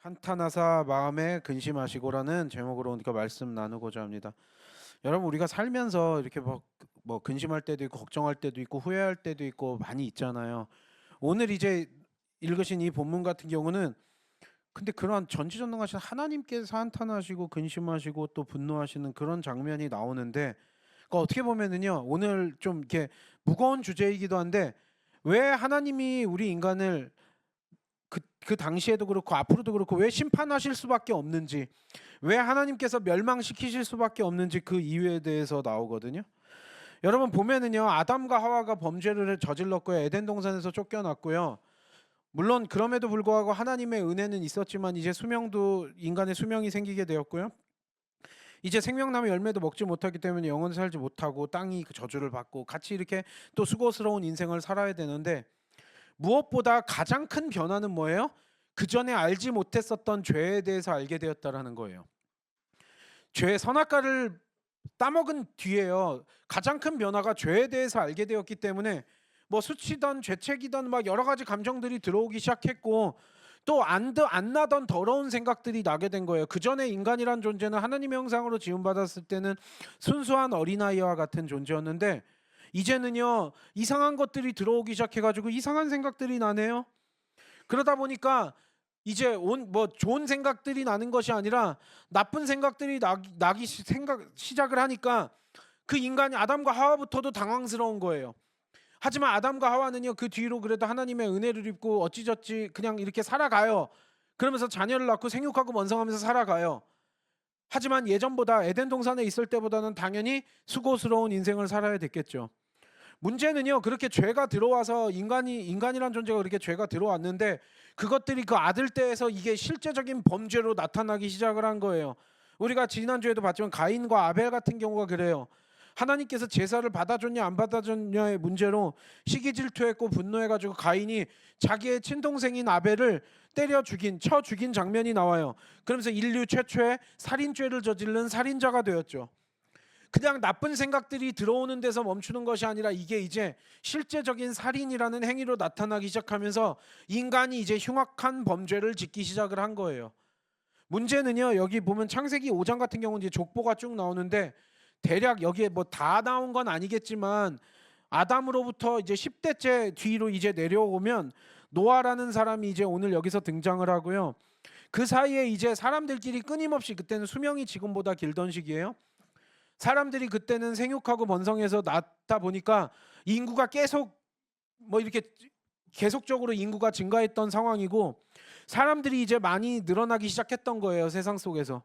한탄하사 마음에 근심하시고라는 제목으로 우리가 말씀 나누고자 합니다. 여러분, 우리가 살면서 이렇게 뭐 근심할 때도 있고 걱정할 때도 있고 후회할 때도 있고 많이 있잖아요. 오늘 이제 읽으신 이 본문 같은 경우는 근데 그러한 전지전능하신 하나님께서 한탄하시고 근심하시고 또 분노하시는 그런 장면이 나오는데, 그러니까 어떻게 보면은요, 오늘 좀 이렇게 무거운 주제이기도 한데, 왜 하나님이 우리 인간을 그 당시에도 그렇고 앞으로도 그렇고 왜 심판하실 수밖에 없는지, 왜 하나님께서 멸망시키실 수밖에 없는지 그 이유에 대해서 나오거든요. 여러분 보면은요, 아담과 하와가 범죄를 저질렀고요, 에덴 동산에서 쫓겨났고요. 물론 그럼에도 불구하고 하나님의 은혜는 있었지만 이제 수명도 인간의 수명이 생기게 되었고요. 이제 생명나무 열매도 먹지 못하기 때문에 영원히 살지 못하고 땅이 그 저주를 받고 같이 이렇게 또 수고스러운 인생을 살아야 되는데, 무엇보다 가장 큰 변화는 뭐예요? 그 전에 알지 못했었던 죄에 대해서 알게 되었다라는 거예요. 죄의 선악과를 따먹은 뒤에요, 가장 큰 변화가 죄에 대해서 알게 되었기 때문에 뭐 수치던 죄책이던 막 여러 가지 감정들이 들어오기 시작했고, 또 안 나던 더러운 생각들이 나게 된 거예요. 그 전에 인간이란 존재는 하나님의 형상으로 지음받았을 때는 순수한 어린아이와 같은 존재였는데, 이제는요 이상한 것들이 들어오기 시작해가지고 이상한 생각들이 나네요. 그러다 보니까 이제 뭐 좋은 생각들이 나는 것이 아니라 나쁜 생각들이 나기 시작을 하니까 그 인간이 아담과 하와부터도 당황스러운 거예요. 하지만 아담과 하와는요, 그 뒤로 그래도 하나님의 은혜를 입고 어찌저찌 그냥 이렇게 살아가요. 그러면서 자녀를 낳고 생육하고 번성하면서 살아가요. 하지만 예전보다 에덴 동산에 있을 때보다는 당연히 수고스러운 인생을 살아야 됐겠죠. 문제는요, 그렇게 죄가 들어와서 인간이란 존재가 그렇게 죄가 들어왔는데, 그것들이 그 아들 때에서 이게 실제적인 범죄로 나타나기 시작을 한 거예요. 우리가 지난주에도 봤지만 가인과 아벨 같은 경우가 그래요. 하나님께서 제사를 받아줬냐 안 받아줬냐의 문제로 시기 질투했고 분노해가지고 가인이 자기의 친동생인 아벨을 쳐 죽인 장면이 나와요. 그러면서 인류 최초의 살인죄를 저지른 살인자가 되었죠. 그냥 나쁜 생각들이 들어오는 데서 멈추는 것이 아니라 이게 이제 실제적인 살인이라는 행위로 나타나기 시작하면서 인간이 이제 흉악한 범죄를 짓기 시작을 한 거예요. 문제는요, 여기 보면 창세기 5장 같은 경우는 이제 족보가 쭉 나오는데, 대략 여기에 뭐 다 나온 건 아니겠지만 아담으로부터 이제 10대째 뒤로 이제 내려오면 노아라는 사람이 이제 오늘 여기서 등장을 하고요. 그 사이에 이제 사람들끼리 끊임없이, 그때는 수명이 지금보다 길던 시기예요. 사람들이 그때는 생육하고 번성해서 낳다 보니까 인구가 계속 뭐 이렇게 계속적으로 인구가 증가했던 상황이고, 사람들이 이제 많이 늘어나기 시작했던 거예요, 세상 속에서.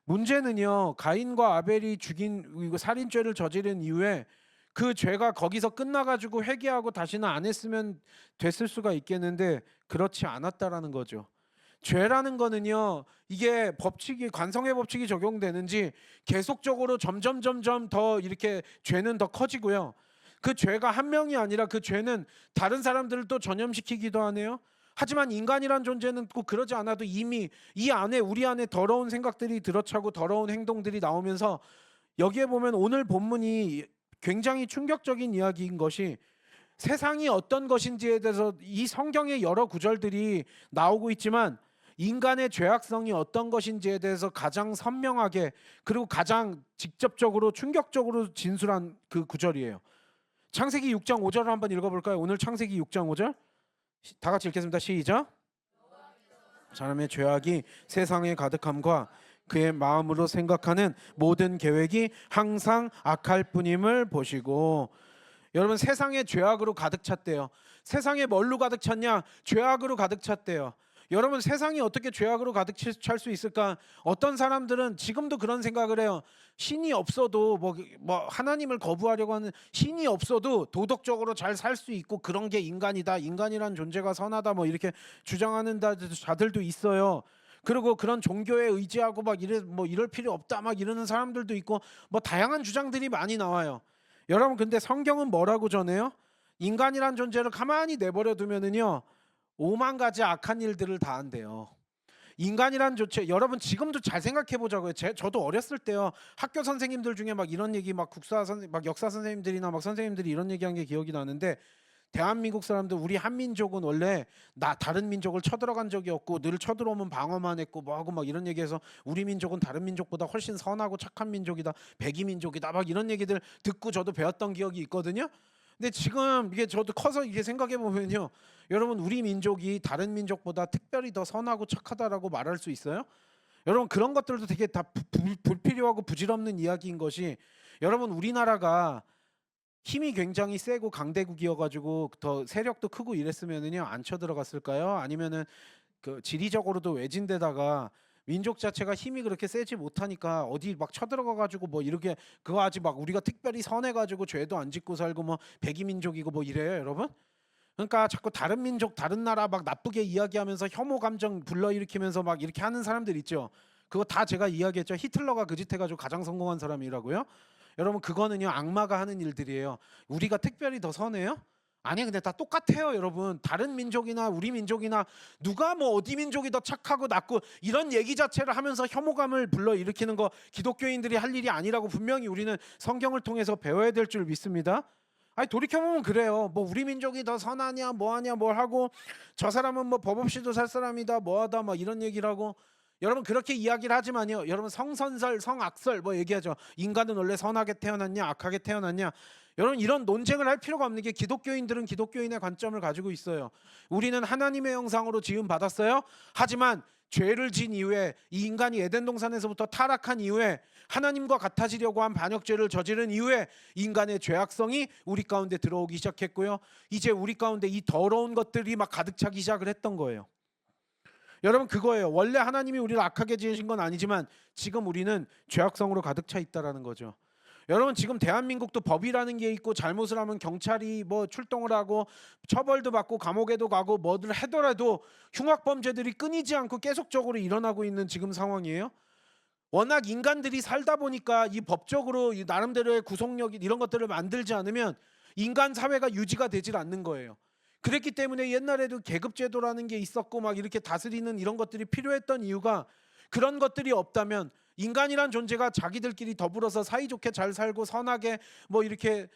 문제는요, 가인과 아벨이 죽인 살인죄를 저지른 이후에 그 죄가 거기서 끝나가지고 회개하고 다시는 안 했으면 됐을 수가 있겠는데 그렇지 않았다라는 거죠. 죄라는 거는요, 이게 법칙이, 관성의 법칙이 적용되는지 계속적으로 점점 더 이렇게 죄는 더 커지고요. 그 죄가 한 명이 아니라 그 죄는 다른 사람들을 또 전염시키기도 하네요. 하지만 인간이란 존재는 꼭 그러지 않아도 이미 이 안에, 우리 안에 더러운 생각들이 들어차고 더러운 행동들이 나오면서, 여기에 보면 오늘 본문이 굉장히 충격적인 이야기인 것이, 세상이 어떤 것인지에 대해서 이 성경의 여러 구절들이 나오고 있지만 인간의 죄악성이 어떤 것인지에 대해서 가장 선명하게 그리고 가장 직접적으로 충격적으로 진술한 그 구절이에요. 창세기 6장 5절을 한번 읽어볼까요? 오늘 창세기 6장 5절 다 같이 읽겠습니다. 시작. 사람의 죄악이 세상에 가득함과 그의 마음으로 생각하는 모든 계획이 항상 악할 뿐임을 보시고. 여러분, 세상에 죄악으로 가득 찼대요. 세상에 뭘로 가득 찼냐? 죄악으로 가득 찼대요. 여러분, 세상이 어떻게 죄악으로 가득 찰 수 있을까? 어떤 사람들은 지금도 그런 생각을 해요. 신이 없어도 뭐 하나님을 거부하려고 하는, 신이 없어도 도덕적으로 잘 살 수 있고 그런 게 인간이다, 인간이란 존재가 선하다, 뭐 이렇게 주장하는 자들도 있어요. 그리고 그런 종교에 의지하고 막 이럴 필요 없다 막 이러는 사람들도 있고, 뭐 다양한 주장들이 많이 나와요. 여러분, 근데 성경은 뭐라고 전해요? 인간이란 존재를 가만히 내버려 두면은요, 5만 가지 악한 일들을 다 한대요. 인간이란 존재, 여러분 지금도 잘 생각해 보자고요. 저도 어렸을 때요, 학교 선생님들 중에 막 이런 얘기, 막 국사 선생, 막 역사 선생님들이나 막 선생님들이 이런 얘기한 게 기억이 나는데, 대한민국 사람들 우리 한민족은 원래 다른 민족을 쳐들어간 적이 없고 늘 쳐들어오면 방어만 했고 뭐하고 막 이런 얘기해서 우리 민족은 다른 민족보다 훨씬 선하고 착한 민족이다, 백이 민족이다 막 이런 얘기들 듣고 저도 배웠던 기억이 있거든요. 근데 지금 이게 저도 커서 이게 생각해 보면요, 여러분 우리 민족이 다른 민족보다 특별히 더 선하고 착하다라고 말할 수 있어요? 여러분 그런 것들도 되게 다 불필요하고 부질없는 이야기인 것이, 여러분 우리나라가 힘이 굉장히 세고 강대국이어가지고 더 세력도 크고 이랬으면은요 안 쳐들어갔을까요? 아니면은 그 지리적으로도 외진데다가 민족 자체가 힘이 그렇게 세지 못하니까 어디 막 쳐들어가가지고 뭐 이렇게 그거 아직 막 우리가 특별히 선해가지고 죄도 안 짓고 살고 뭐 백이민족이고 뭐 이래요, 여러분? 그러니까 자꾸 다른 민족, 다른 나라 막 나쁘게 이야기하면서 혐오 감정 불러일으키면서 막 이렇게 하는 사람들 있죠. 그거 다 제가 이야기했죠. 히틀러가 그 짓 해가지고 가장 성공한 사람이라고요. 여러분 그거는요 악마가 하는 일들이에요. 우리가 특별히 더 선해요? 아니 근데 다 똑같아요, 여러분. 다른 민족이나 우리 민족이나 누가 뭐 어디 민족이 더 착하고 낫고 이런 얘기 자체를 하면서 혐오감을 불러일으키는 거 기독교인들이 할 일이 아니라고 분명히 우리는 성경을 통해서 배워야 될 줄 믿습니다. 아니 돌이켜보면 그래요. 뭐 우리 민족이 더 선하냐 뭐하냐 뭘 하고 저 사람은 뭐 법 없이도 살 사람이다 뭐하다 막 이런 얘기를 하고, 여러분 그렇게 이야기를 하지만요, 여러분 성선설 성악설 뭐 얘기하죠. 인간은 원래 선하게 태어났냐 악하게 태어났냐. 여러분 이런 논쟁을 할 필요가 없는 게, 기독교인들은 기독교인의 관점을 가지고 있어요. 우리는 하나님의 형상으로 지음 받았어요. 하지만 죄를 진 이후에, 이 인간이 에덴 동산에서부터 타락한 이후에 하나님과 같아지려고 한 반역죄를 저지른 이후에 인간의 죄악성이 우리 가운데 들어오기 시작했고요. 이제 우리 가운데 이 더러운 것들이 막 가득 차기 시작을 했던 거예요. 여러분 그거예요. 원래 하나님이 우리를 악하게 지으신 건 아니지만 지금 우리는 죄악성으로 가득 차 있다라는 거죠. 여러분 지금 대한민국도 법이라는 게 있고, 잘못을 하면 경찰이 뭐 출동을 하고 처벌도 받고 감옥에도 가고 뭐들 하더라도 흉악범죄들이 끊이지 않고 계속적으로 일어나고 있는 지금 상황이에요. 워낙 인간들이 살다 보니까 이 법적으로 이 나름대로의 구속력 이런 것들을 만들지 않으면 인간 사회가 유지가 되질 않는 거예요. 그랬기 때문에 옛날에도 계급제도라는 게 있었고 막 이렇게 다스리는 이런 것들이 필요했던 이유가, 그런 것들이 없다면 인간이란 존재가 자기들끼리 더불어서 사이좋게 잘 살고 선하게 뭐 이렇게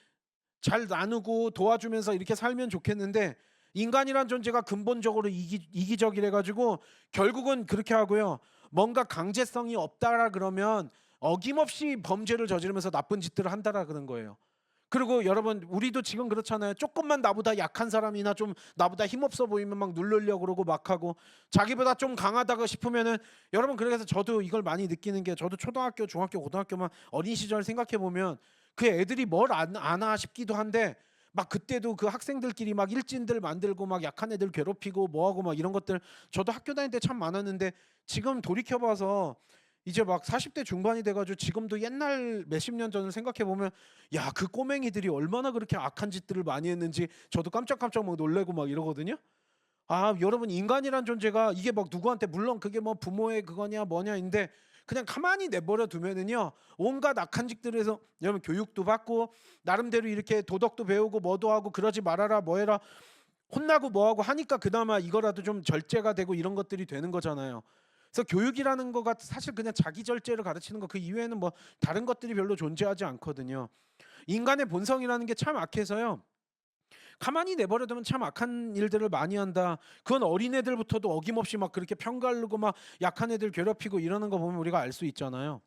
잘 나누고 도와주면서 이렇게 살면 좋겠는데, 인간이란 존재가 근본적으로 이기적이래 가지고 결국은 그렇게 하고요. 뭔가 강제성이 없다라 그러면 어김없이 범죄를 저지르면서 나쁜 짓들을 한다라 그런 거예요. 그리고 여러분 우리도 지금 그렇잖아요. 조금만 나보다 약한 사람이나 좀 나보다 힘없어 보이면 막 누르려고 그러고 막 하고, 자기보다 좀 강하다고 싶으면은, 여러분 그래서 저도 이걸 많이 느끼는 게, 저도 초등학교 중학교 고등학교만 어린 시절 생각해 보면 그 애들이 뭘 아나 싶기도 한데, 막 그때도 그 학생들끼리 막 일진들 만들고 막 약한 애들 괴롭히고 뭐하고 막 이런 것들 저도 학교 다닐 때 참 많았는데, 지금 돌이켜봐서 이제 막 40대 중반이 돼가지고 지금도 옛날 몇십 년 전을 생각해 보면, 야 그 꼬맹이들이 얼마나 그렇게 악한 짓들을 많이 했는지 저도 깜짝깜짝 막 놀래고 막 이러거든요. 아 여러분 인간이란 존재가 이게 막 누구한테, 물론 그게 뭐 부모의 그거냐 뭐냐인데, 그냥 가만히 내버려 두면은요 온갖 악한 짓들에서 여러분 교육도 받고 나름대로 이렇게 도덕도 배우고 뭐도 하고 그러지 말아라 뭐해라 혼나고 뭐하고 하니까 그나마 이거라도 좀 절제가 되고 이런 것들이 되는 거잖아요. 그래서 교육이라는 거가 사실 그냥 자기 절제를 가르치는 거, 그 이외에는 뭐 다른 것들이 별로 존재하지 않거든요. 인간의 본성이라는 게 참 악해서요, 가만히 내버려두면 참 악한 일들을 많이 한다. 그건 어린애들부터도 어김없이 막 그렇게 편가르고 막 약한 애들 괴롭히고 이러는 거 보면 우리가 알 수 있잖아요.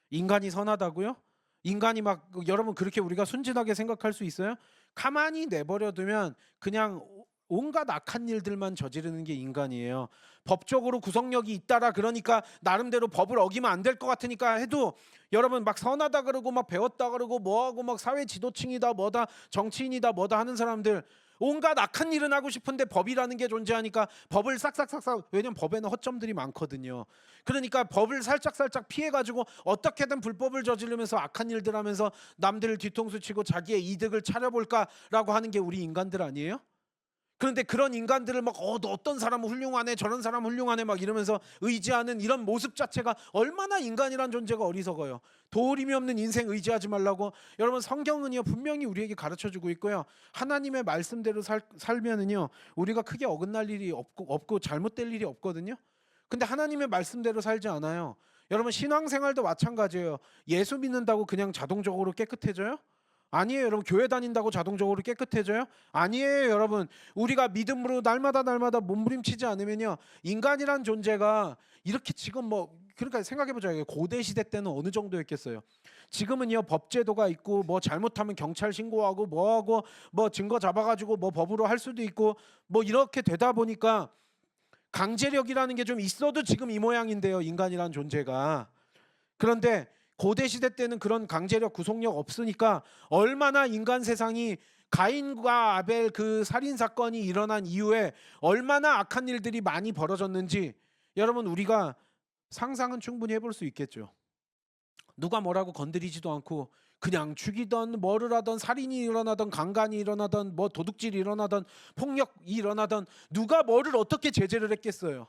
인간이 선하다고요? 인간이 막 여러분 그렇게 우리가 순진하게 생각할 수 있어요? 가만히 내버려두면 그냥 온갖 악한 일들만 저지르는 게 인간이에요. 법적으로 구속력이 있다라 그러니까 나름대로 법을 어기면 안 될 것 같으니까 해도, 여러분 막 선하다 그러고 막 배웠다 그러고 뭐하고 막 사회 지도층이다 뭐다 정치인이다 뭐다 하는 사람들, 온갖 악한 일은 하고 싶은데 법이라는 게 존재하니까 법을 싹싹싹싹, 왜냐면 법에는 허점들이 많거든요. 그러니까 법을 살짝살짝 피해가지고 어떻게든 불법을 저지르면서 악한 일들 하면서 남들을 뒤통수 치고 자기의 이득을 차려볼까라고 하는 게 우리 인간들 아니에요? 그런데 그런 인간들을 막 어떤 사람은 훌륭하네 저런 사람 훌륭하네 막 이러면서 의지하는 이런 모습 자체가 얼마나 인간이란 존재가 어리석어요. 도리미 없는 인생 의지하지 말라고. 여러분 성경은요 분명히 우리에게 가르쳐주고 있고요, 하나님의 말씀대로 살면은요 우리가 크게 어긋날 일이 없고 잘못될 일이 없거든요. 근데 하나님의 말씀대로 살지 않아요. 여러분 신앙생활도 마찬가지예요. 예수 믿는다고 그냥 자동적으로 깨끗해져요? 아니에요, 여러분. 교회 다닌다고 자동적으로 깨끗해져요? 아니에요, 여러분. 우리가 믿음으로 날마다 몸부림치지 않으면요, 인간이란 존재가 이렇게 지금 뭐, 그러니까 생각해보자. 고대 시대 때는 어느 정도였겠어요? 지금은요, 법제도가 있고 뭐 잘못하면 경찰 신고하고 뭐하고 뭐 증거 잡아가지고 뭐 법으로 할 수도 있고 뭐 이렇게 되다 보니까 강제력이라는 게 좀 있어도 지금 이 모양인데요, 인간이란 존재가. 그런데 고대 시대 때는 그런 강제력, 구속력 없으니까 얼마나 인간 세상이 가인과 아벨 그 살인 사건이 일어난 이후에 얼마나 악한 일들이 많이 벌어졌는지 여러분 우리가 상상은 충분히 해볼 수 있겠죠. 누가 뭐라고 건드리지도 않고 그냥 죽이던 뭐를 하던 살인이 일어나던 강간이 일어나던 뭐 도둑질이 일어나던 폭력이 일어나던 누가 뭐를 어떻게 제재를 했겠어요.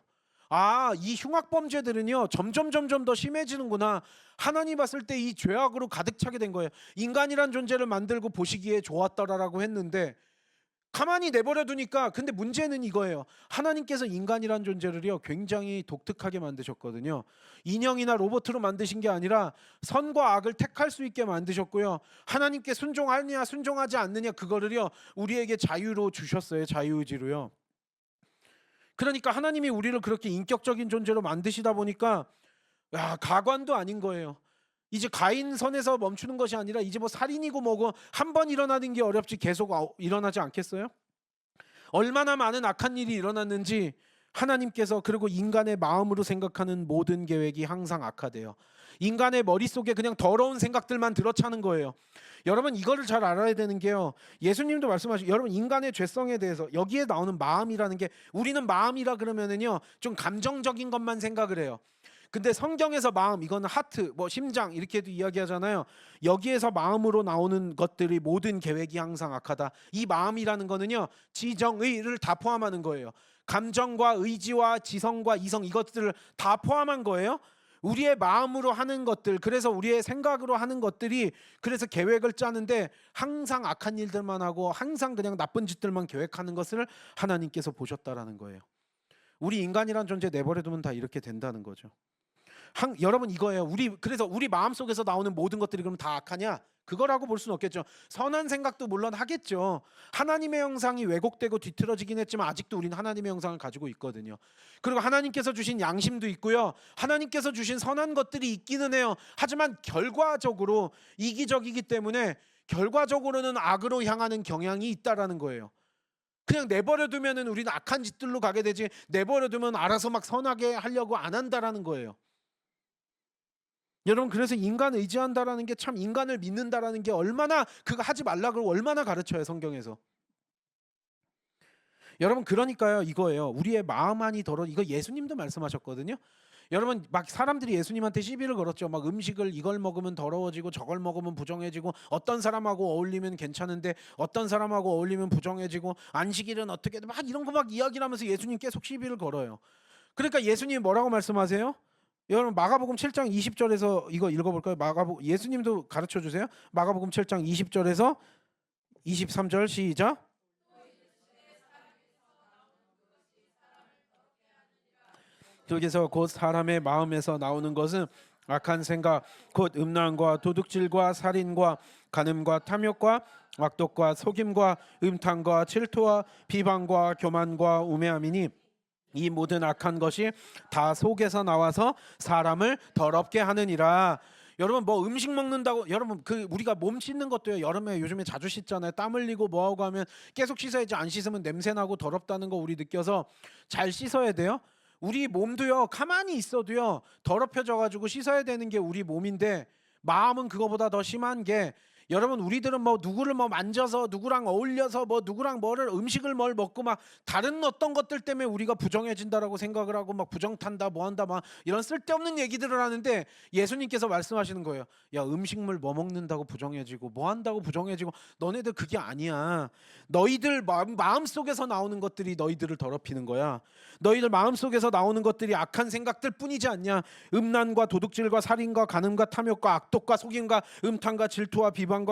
아, 이 흉악범죄들은요 점점 더 심해지는구나. 하나님 봤을 때 이 죄악으로 가득 차게 된 거예요. 인간이란 존재를 만들고 보시기에 좋았더라라고 했는데 가만히 내버려 두니까, 근데 문제는 이거예요. 하나님께서 인간이란 존재를요 굉장히 독특하게 만드셨거든요. 인형이나 로봇으로 만드신 게 아니라 선과 악을 택할 수 있게 만드셨고요. 하나님께 순종하느냐 순종하지 않느냐 그거를요 우리에게 자유로 주셨어요. 자유의지로요. 그러니까 하나님이 우리를 그렇게 인격적인 존재로 만드시다 보니까 야, 가관도 아닌 거예요. 이제 가인 선에서 멈추는 것이 아니라 이제 뭐 살인이고 뭐고 한 번 일어나는 게 어렵지 계속 일어나지 않겠어요? 얼마나 많은 악한 일이 일어났는지 하나님께서, 그리고 인간의 마음으로 생각하는 모든 계획이 항상 악하대요. 인간의 머릿속에 그냥 더러운 생각들만 들어차는 거예요. 여러분 이거를 잘 알아야 되는 게요, 예수님도 말씀하시고 여러분 인간의 죄성에 대해서 여기에 나오는 마음이라는 게, 우리는 마음이라 그러면은요 좀 감정적인 것만 생각을 해요. 근데 성경에서 마음, 이거는 하트, 뭐 심장 이렇게도 이야기하잖아요. 여기에서 마음으로 나오는 것들이 모든 계획이 항상 악하다. 이 마음이라는 거는요 지정의를 다 포함하는 거예요. 감정과 의지와 지성과 이성, 이것들을 다 포함한 거예요. 우리의 마음으로 하는 것들, 그래서 우리의 생각으로 하는 것들이, 그래서 계획을 짜는데 항상 악한 일들만 하고 항상 그냥 나쁜 짓들만 계획하는 것을 하나님께서 보셨다라는 거예요. 우리 인간이란 존재 내버려두면 다 이렇게 된다는 거죠. 여러분 이거예요. 그래서 우리 마음속에서 나오는 모든 것들이 그럼 다 악하냐? 그거라고 볼 수는 없겠죠. 선한 생각도 물론 하겠죠. 하나님의 형상이 왜곡되고 뒤틀어지긴 했지만 아직도 우리는 하나님의 형상을 가지고 있거든요. 그리고 하나님께서 주신 양심도 있고요. 하나님께서 주신 선한 것들이 있기는 해요. 하지만 결과적으로 이기적이기 때문에 결과적으로는 악으로 향하는 경향이 있다라는 거예요. 그냥 내버려두면은 우리는 악한 짓들로 가게 되지, 내버려두면 알아서 막 선하게 하려고 안 한다라는 거예요. 여러분 그래서 인간 의지한다라는 게, 참 인간을 믿는다라는 게 얼마나, 그거 하지 말라고 얼마나 가르쳐요 성경에서. 여러분 그러니까요 이거예요. 우리의 마음만이 더러, 이거 예수님도 말씀하셨거든요. 여러분 막 사람들이 예수님한테 시비를 걸었죠. 막 음식을 이걸 먹으면 더러워지고 저걸 먹으면 부정해지고, 어떤 사람하고 어울리면 괜찮은데 어떤 사람하고 어울리면 부정해지고, 안식일은 어떻게 막 이런 거 막 이야기를 하면서 예수님 계속 시비를 걸어요. 그러니까 예수님이 뭐라고 말씀하세요? 여러분 마가복음 7장 20절에서 이거 읽어볼까요? 예수님도 가르쳐 주세요. 마가복음 7장 20절에서 23절 시작. 여기서 곧 사람의 마음에서 나오는 것은 악한 생각, 곧 음란과 도둑질과 살인과 간음과 탐욕과 악독과 속임과 음탕과 질투와 비방과 교만과 우매함이니 이 모든 악한 것이 다 속에서 나와서 사람을 더럽게 하느니라. 여러분 뭐 음식 먹는다고, 여러분 그 우리가 몸 씻는 것도요, 여름에 요즘에 자주 씻잖아요. 땀 흘리고 뭐하고 하면 계속 씻어야지, 안 씻으면 냄새나고 더럽다는 거 우리 느껴서 잘 씻어야 돼요. 우리 몸도요 가만히 있어도요 더럽혀져 가지고 씻어야 되는 게 우리 몸인데, 마음은 그거보다 더 심한 게, 여러분 우리들은 뭐 누구를 뭐 만져서 누구랑 어울려서 뭐 누구랑 뭐를 음식을 뭘 먹고 막 다른 어떤 것들 때문에 우리가 부정해진다라고 생각을 하고 막 부정탄다 뭐한다 막 이런 쓸데없는 얘기들을 하는데, 예수님께서 말씀하시는 거예요. 야, 음식물 뭐 먹는다고 부정해지고 뭐 한다고 부정해지고, 너네들 그게 아니야. 너희들 마음속에서 나오는 것들이 너희들을 더럽히는 거야. 너희들 마음속에서 나오는 것들이 악한 생각들 뿐이지 않냐. 음란과 도둑질과 살인과 간음과 탐욕과 악독과 속임과 음탕과 질투와 비방과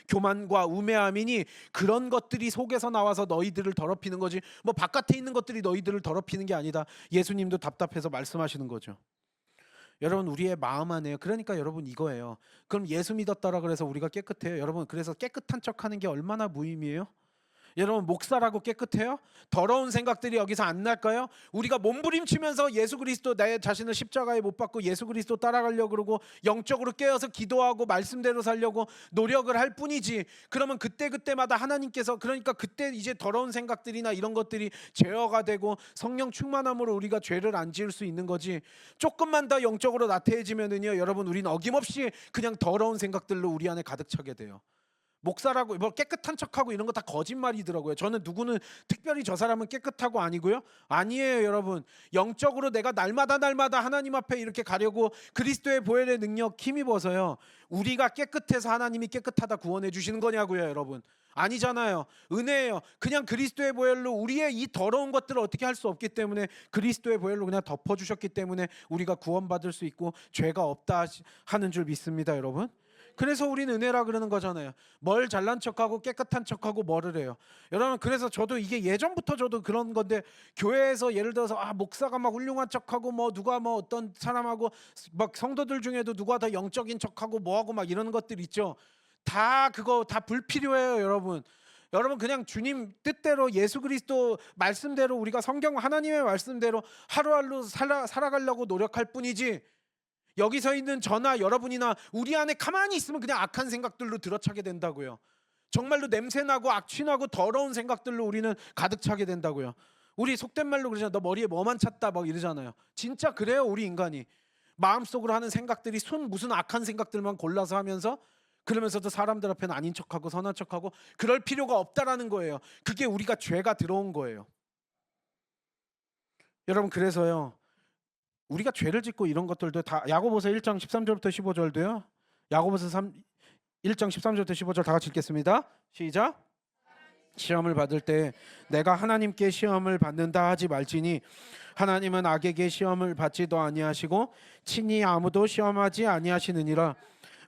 교만과 우매함이니, 그런 것들이 속에서 나와서 너희들을 더럽히는 거지, 뭐 바깥에 있는 것들이 너희들을 더럽히는 게 아니다. 예수님도 답답해서 말씀하시는 거죠. 여러분 우리의 마음 안에요. 그러니까 여러분 이거예요. 그럼 예수 믿었다라 그래서 우리가 깨끗해요? 여러분 그래서 깨끗한 척하는 게 얼마나 무의미해요? 여러분 목사라고 깨끗해요? 더러운 생각들이 여기서 안 날까요? 우리가 몸부림치면서 예수 그리스도 내 자신을 십자가에 못 박고 예수 그리스도 따라가려고 그러고 영적으로 깨어서 기도하고 말씀대로 살려고 노력을 할 뿐이지. 그러면 그때마다 하나님께서 그러니까 그때 이제 더러운 생각들이나 이런 것들이 제어가 되고 성령 충만함으로 우리가 죄를 안 지을 수 있는 거지. 조금만 더 영적으로 나태해지면은요 여러분 우리는 어김없이 그냥 더러운 생각들로 우리 안에 가득 차게 돼요. 목사라고 뭐 깨끗한 척하고 이런 거 다 거짓말이더라고요. 저는 누구는 특별히 저 사람은 깨끗하고 아니고요. 아니에요, 여러분. 영적으로 내가 날마다 하나님 앞에 이렇게 가려고 그리스도의 보혈의 능력 힘입어서요. 우리가 깨끗해서 하나님이 깨끗하다 구원해 주시는 거냐고요, 여러분. 아니잖아요. 은혜예요. 그냥 그리스도의 보혈로 우리의 이 더러운 것들을 어떻게 할 수 없기 때문에 그리스도의 보혈로 그냥 덮어 주셨기 때문에 우리가 구원받을 수 있고 죄가 없다 하는 줄 믿습니다, 여러분. 그래서 우리는 은혜라 그러는 거잖아요. 뭘 잘난 척하고 깨끗한 척하고 뭐를 해요. 여러분 그래서 저도 이게 예전부터 저도 그런 건데 교회에서 예를 들어서 목사가 막 훌륭한 척하고 뭐 누가 뭐 어떤 사람하고 막 성도들 중에도 누가 더 영적인 척하고 뭐하고 막 이런 것들 있죠. 다 그거 다 불필요해요, 여러분. 여러분 그냥 주님 뜻대로 예수 그리스도 말씀대로 우리가 성경 하나님의 말씀대로 하루하루 살아가려고 노력할 뿐이지. 여기서 있는 저나 여러분이나 우리 안에 가만히 있으면 그냥 악한 생각들로 들어차게 된다고요. 정말로 냄새나고 악취나고 더러운 생각들로 우리는 가득 차게 된다고요. 우리 속된 말로 그러잖아요. 너 머리에 뭐만 찼다 막 이러잖아요. 진짜 그래요, 우리 인간이. 마음속으로 하는 생각들이 무슨 악한 생각들만 골라서 하면서 그러면서도 사람들 앞에는 아닌 척하고 선한 척하고 그럴 필요가 없다라는 거예요. 그게 우리가 죄가 들어온 거예요. 여러분 그래서요. 우리가 죄를 짓고 이런 것들도 다 야고보서 1장 13절부터 15절도요. 야고보서 1장 13절부터 15절 다 같이 읽겠습니다. 시작. 시험을 받을 때 내가 하나님께 시험을 받는다 하지 말지니 하나님은 악에게 시험을 받지도 아니하시고 친히 아무도 시험하지 아니하시느니라.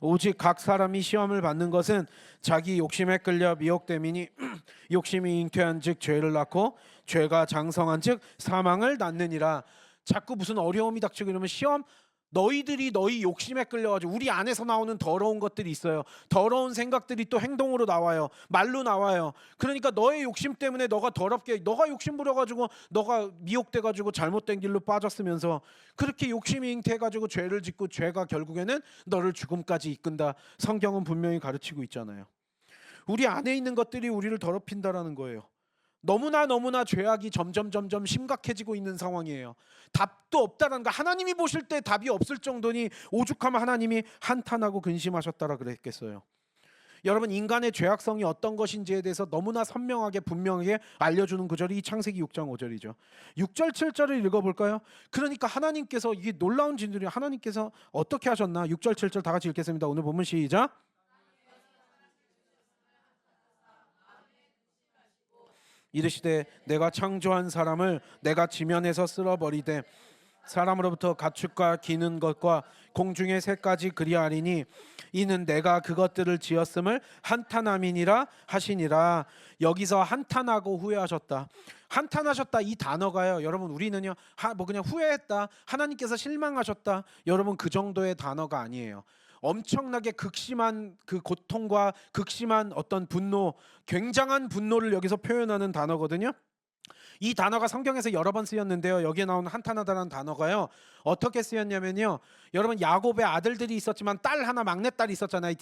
오직 각 사람이 시험을 받는 것은 자기 욕심에 끌려 미혹됨이니 욕심이 잉태한즉 죄를 낳고 죄가 장성한즉 사망을 낳느니라. 자꾸 무슨 어려움이 닥치고 이러면 시험 너희들이 너희 욕심에 끌려가지고 우리 안에서 나오는 더러운 것들이 있어요. 더러운 생각들이 또 행동으로 나와요. 말로 나와요. 그러니까 너의 욕심 때문에 너가 더럽게 너가 욕심 부려가지고 너가 미혹돼가지고 잘못된 길로 빠졌으면서 그렇게 욕심이 잉태해가지고 죄를 짓고 죄가 결국에는 너를 죽음까지 이끈다. 성경은 분명히 가르치고 있잖아요. 우리 안에 있는 것들이 우리를 더럽힌다라는 거예요. 너무나 죄악이 점점 심각해지고 있는 상황이에요. 답도 없다라는 거. 하나님이 보실 때 답이 없을 정도니 오죽하면 하나님이 한탄하고 근심하셨다라 그랬겠어요. 여러분 인간의 죄악성이 어떤 것인지에 대해서 너무나 선명하게 분명하게 알려주는 구절이 이 창세기 6장 5절이죠. 6절 7절을 읽어볼까요? 그러니까 하나님께서 이게 놀라운 진들이 하나님께서 어떻게 하셨나? 6절 7절 다 같이 읽겠습니다. 오늘 본문 시작. 이르시되 내가 창조한 사람을 내가 지면에서 쓸어버리되 사람으로부터 가축과 기는 것과 공중의 새까지 그리하리니 이는 내가 그것들을 지었음을 한탄함이니라 하시니라. 여기서 한탄하고 후회하셨다. 한탄하셨다 이 단어가요. 여러분 우리는요 뭐 그냥 후회했다. 하나님께서 실망하셨다. 여러분 그 정도의 단어가 아니에요. 엄청나게 극심한 그 고통과 극심한 어떤 분노, 굉장한 분노를 여기서 표현하는 단어거든요. 이 단어가 성경에서 여러 번 쓰였는데요. 여기에 나오는 한탄하다라는 단어가요. 어떻게 쓰였냐면요. 여러분 야곱의 아들들이 있었지만 딸 하나 막내딸이 있었잖아요.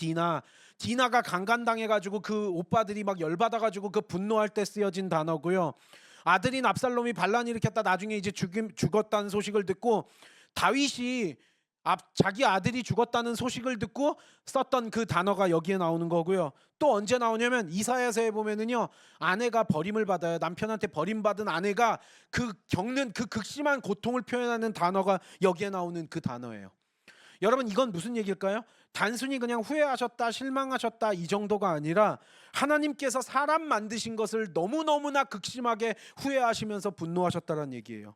디나가 강간당해가지고 그 오빠들이 막 열받아가지고 그 분노할 때 쓰여진 단어고요. 아들인 압살롬이 반란 일으켰다 나중에 이제 죽었다는 소식을 듣고 다윗이 자기 아들이 죽었다는 소식을 듣고 썼던 그 단어가 여기에 나오는 거고요. 또 언제 나오냐면 이사야서에 보면은요 아내가 버림을 받아요. 남편한테 버림받은 아내가 그 겪는 그 극심한 고통을 표현하는 단어가 여기에 나오는 그 단어예요. 여러분 이건 무슨 얘기일까요? 단순히 그냥 후회하셨다 실망하셨다 이 정도가 아니라 하나님께서 사람 만드신 것을 너무나 극심하게 후회하시면서 분노하셨다는 얘기예요.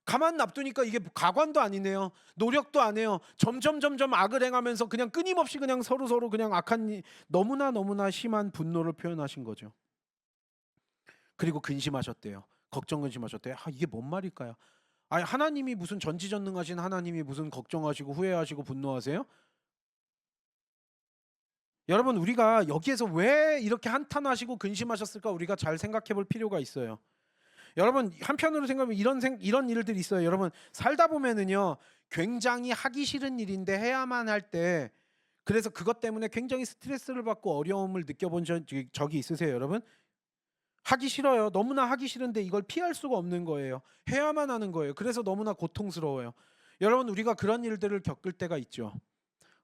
가만 놔두니까 이게 가관도 아니네요. 노력도 안 해요. 점점 악을 행하면서 그냥 끊임없이 그냥 서로 그냥 악한 너무나 심한 분노를 표현하신 거죠. 그리고 근심하셨대요. 걱정 근심하셨대요. 이게 뭔 말일까요? 아니 하나님이 무슨 전지전능하신 하나님이 무슨 걱정하시고 후회하시고 분노하세요? 여러분 우리가 여기에서 왜 이렇게 한탄하시고 근심하셨을까 우리가 잘 생각해 볼 필요가 있어요. 여러분 한편으로 생각하면 이런 일들이 있어요. 여러분 살다 보면은요 굉장히 하기 싫은 일인데 해야만 할 때 그래서 그것 때문에 굉장히 스트레스를 받고 어려움을 느껴본 적이 있으세요, 여러분? 하기 싫어요. 너무나 하기 싫은데 이걸 피할 수가 없는 거예요. 해야만 하는 거예요. 그래서 너무나 고통스러워요. 여러분 우리가 그런 일들을 겪을 때가 있죠.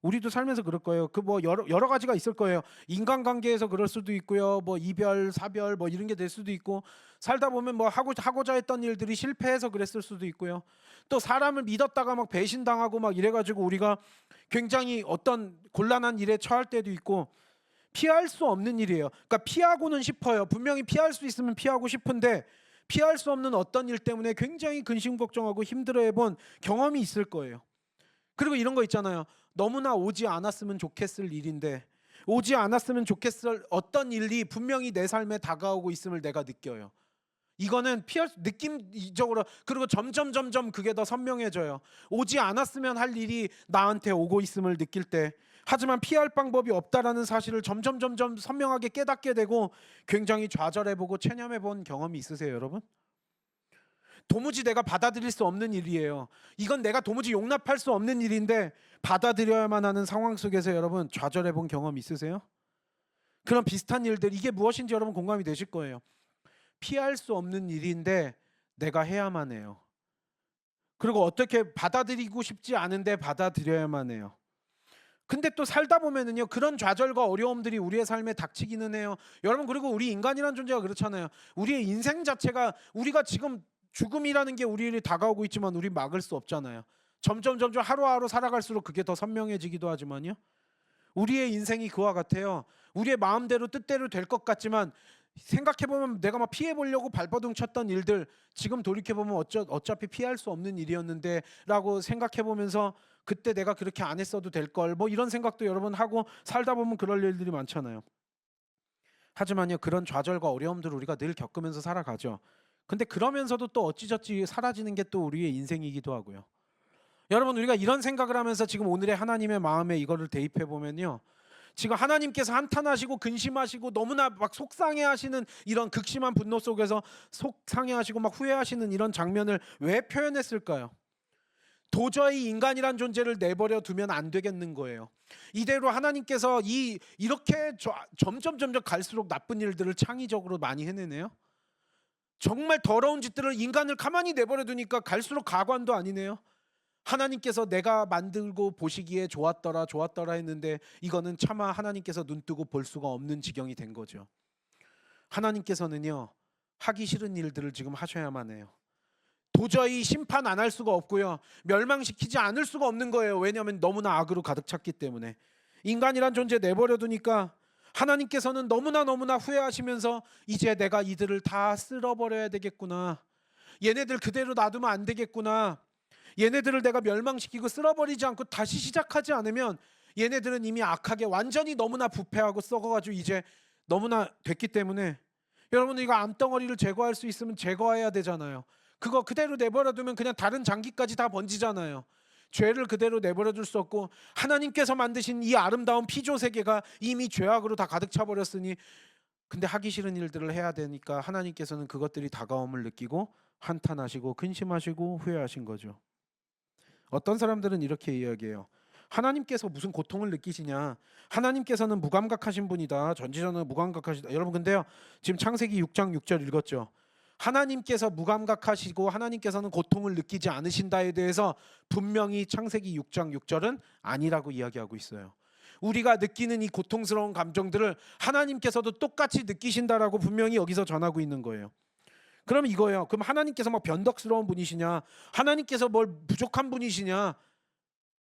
우리도 살면서 그럴 거예요. 그 뭐 여러 가지가 있을 거예요. 인간관계에서 그럴 수도 있고요. 뭐 이별, 사별 뭐 이런 게 될 수도 있고 살다 보면 뭐 하고자 했던 일들이 실패해서 그랬을 수도 있고요. 또 사람을 믿었다가 막 배신당하고 막 이래가지고 우리가 굉장히 어떤 곤란한 일에 처할 때도 있고 피할 수 없는 일이에요. 그러니까 피하고는 싶어요. 분명히 피할 수 있으면 피하고 싶은데 피할 수 없는 어떤 일 때문에 굉장히 근심 걱정하고 힘들어해본 경험이 있을 거예요. 그리고 이런 거 있잖아요. 너무나 오지 않았으면 좋겠을 일인데 오지 않았으면 좋겠을 어떤 일이 분명히 내 삶에 다가오고 있음을 내가 느껴요. 이거는 피할 느낌적으로 그리고 점점 그게 더 선명해져요. 오지 않았으면 할 일이 나한테 오고 있음을 느낄 때 하지만 피할 방법이 없다라는 사실을 점점 선명하게 깨닫게 되고 굉장히 좌절해보고 체념해본 경험이 있으세요, 여러분? 도무지 내가 받아들일 수 없는 일이에요. 이건 내가 도무지 용납할 수 없는 일인데 받아들여야만 하는 상황 속에서 여러분 좌절해 본 경험 있으세요? 그런 비슷한 일들 이게 무엇인지 여러분 공감이 되실 거예요. 피할 수 없는 일인데 내가 해야만 해요. 그리고 어떻게 받아들이고 싶지 않은데 받아들여야만 해요. 근데 또 살다 보면은요 그런 좌절과 어려움들이 우리의 삶에 닥치기는 해요. 여러분 그리고 우리 인간이라는 존재가 그렇잖아요. 우리의 인생 자체가 우리가 지금 죽음이라는 게 우리를 다가오고 있지만 우리 막을 수 없잖아요. 점점 하루하루 살아갈수록 그게 더 선명해지기도 하지만요. 우리의 인생이 그와 같아요. 우리의 마음대로 뜻대로 될 것 같지만 생각해보면 내가 막 피해보려고 발버둥 쳤던 일들 지금 돌이켜보면 어차피 피할 수 없는 일이었는데 라고 생각해보면서 그때 내가 그렇게 안 했어도 될 걸 뭐 이런 생각도 여러분 하고 살다 보면 그럴 일들이 많잖아요. 하지만요 그런 좌절과 어려움들을 우리가 늘 겪으면서 살아가죠. 근데 그러면서도 또 어찌저찌 사라지는 게 또 우리의 인생이기도 하고요. 여러분 우리가 이런 생각을 하면서 지금 오늘의 하나님의 마음에 이거를 대입해 보면요. 지금 하나님께서 한탄하시고 근심하시고 너무나 막 속상해하시는 이런 극심한 분노 속에서 속상해하시고 막 후회하시는 이런 장면을 왜 표현했을까요? 도저히 인간이란 존재를 내버려 두면 안 되겠는 거예요. 이대로 하나님께서 이렇게 점점 갈수록 나쁜 일들을 창의적으로 많이 해내네요. 정말 더러운 짓들을 인간을 가만히 내버려 두니까 갈수록 가관도 아니네요. 하나님께서 내가 만들고 보시기에 좋았더라 했는데 이거는 차마 하나님께서 눈뜨고 볼 수가 없는 지경이 된 거죠. 하나님께서는요 하기 싫은 일들을 지금 하셔야만 해요. 도저히 심판 안 할 수가 없고요. 멸망시키지 않을 수가 없는 거예요. 왜냐하면 너무나 악으로 가득 찼기 때문에. 인간이란 존재 내버려 두니까 하나님께서는 너무나 후회하시면서 이제 내가 이들을 다 쓸어버려야 되겠구나. 얘네들 그대로 놔두면 안 되겠구나. 얘네들을 내가 멸망시키고 쓸어버리지 않고 다시 시작하지 않으면 얘네들은 이미 악하게 완전히 너무나 부패하고 썩어가지고 이제 너무나 됐기 때문에 여러분 이거 암덩어리를 제거할 수 있으면 제거해야 되잖아요. 그거 그대로 내버려두면 그냥 다른 장기까지 다 번지잖아요. 죄를 그대로 내버려둘 수 없고 하나님께서 만드신 이 아름다운 피조 세계가 이미 죄악으로 다 가득 차버렸으니 근데 하기 싫은 일들을 해야 되니까 하나님께서는 그것들이 다가옴을 느끼고 한탄하시고 근심하시고 후회하신 거죠. 어떤 사람들은 이렇게 이야기해요. 하나님께서 무슨 고통을 느끼시냐? 하나님께서는 무감각하신 분이다. 전지전능 무감각하시다. 여러분 근데요. 지금 창세기 6장 6절 읽었죠. 하나님께서 무감각하시고 하나님께서는 고통을 느끼지 않으신다에 대해서 분명히 창세기 6장 6절은 아니라고 이야기하고 있어요. 우리가 느끼는 이 고통스러운 감정들을 하나님께서도 똑같이 느끼신다라고 분명히 여기서 전하고 있는 거예요. 그럼 이거예요. 그럼 하나님께서 막 변덕스러운 분이시냐? 하나님께서 뭘 부족한 분이시냐?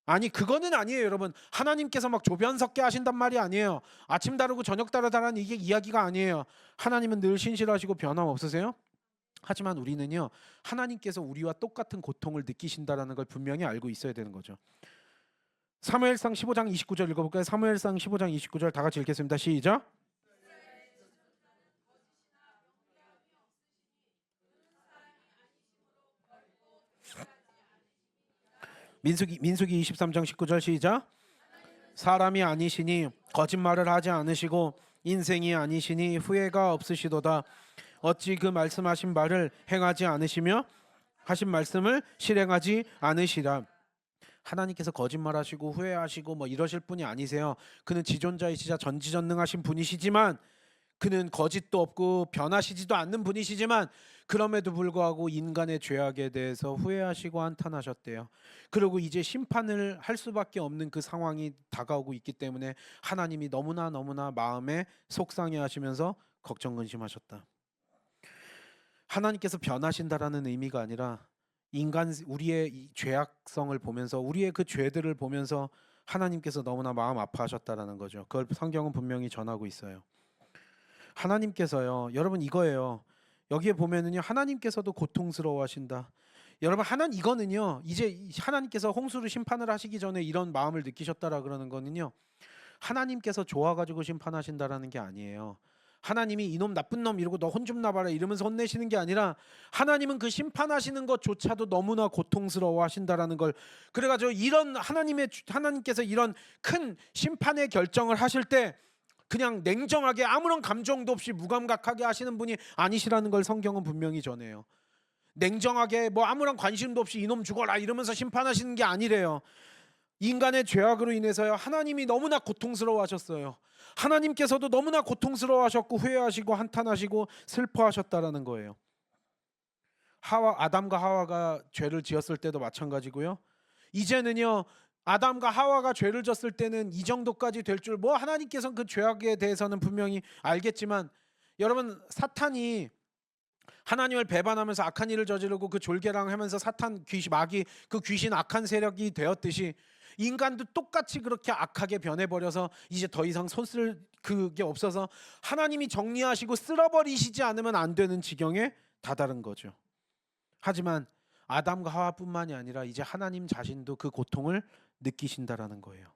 아니 그거는 아니에요, 여러분. 하나님께서 막 조변 섞게 하신단 말이 아니에요. 아침 다르고 저녁 다르다라는 이게 이야기가 아니에요. 하나님은 늘 신실하시고 변함 없으세요? 하지만 우리는요 하나님께서 우리와 똑같은 고통을 느끼신다라는 걸 분명히 알고 있어야 되는 거죠. 사무엘상 15장 29절 읽어볼까요? 사무엘상 15장 29절 다 같이 읽겠습니다. 시작. 민수기 23장 19절 시작. 사람이 아니시니 거짓말을 하지 않으시고 인생이 아니시니 후회가 없으시도다. 어찌 그 말씀하신 바를 행하지 않으시며 하신 말씀을 실행하지 않으시라. 하나님께서 거짓말하시고 후회하시고 뭐 이러실 분이 아니세요. 그는 지존자이시자 전지전능하신 분이시지만, 그는 거짓도 없고 변하시지도 않는 분이시지만, 그럼에도 불구하고 인간의 죄악에 대해서 후회하시고 한탄하셨대요. 그리고 이제 심판을 할 수밖에 없는 그 상황이 다가오고 있기 때문에 하나님이 너무나 마음에 속상해하시면서 걱정 근심하셨다. 하나님께서 변하신다라는 의미가 아니라 우리의 이 죄악성을 보면서, 우리의 그 죄들을 보면서 하나님께서 너무나 마음 아파하셨다라는 거죠. 그걸 성경은 분명히 전하고 있어요. 하나님께서요, 여러분 이거예요. 여기에 보면은요, 하나님께서도 고통스러워하신다. 여러분 이거는요, 이제 하나님께서 홍수를 심판을 하시기 전에 이런 마음을 느끼셨다라 그러는 거는요, 하나님께서 좋아가지고 심판하신다라는 게 아니에요. 하나님이 이놈 나쁜 놈 이러고 너 혼 좀 나봐라 이러면서 혼내시는 게 아니라, 하나님은 그 심판하시는 것조차도 너무나 고통스러워하신다라는 걸, 그래가지고 이런 하나님께서 이런 큰 심판의 결정을 하실 때 그냥 냉정하게 아무런 감정도 없이 무감각하게 하시는 분이 아니시라는 걸 성경은 분명히 전해요. 냉정하게 뭐 아무런 관심도 없이 이놈 죽어라 이러면서 심판하시는 게 아니래요. 인간의 죄악으로 인해서요, 하나님이 너무나 고통스러워하셨어요. 하나님께서도 너무나 고통스러워하셨고 후회하시고 한탄하시고 슬퍼하셨다라는 거예요. 아담과 하와가 죄를 지었을 때도 마찬가지고요. 이제는요, 아담과 하와가 죄를 졌을 때는 이 정도까지 될 줄, 뭐 하나님께서는 그 죄악에 대해서는 분명히 알겠지만, 여러분 사탄이 하나님을 배반하면서 악한 일을 저지르고 그 졸개랑하면서 마귀 그 귀신 악한 세력이 되었듯이, 인간도 똑같이 그렇게 악하게 변해버려서 이제 더 이상 손쓸 그게 없어서 하나님이 정리하시고 쓸어버리시지 않으면 안 되는 지경에 다다른 거죠. 하지만 아담과 하와뿐만이 아니라 이제 하나님 자신도 그 고통을 느끼신다라는 거예요.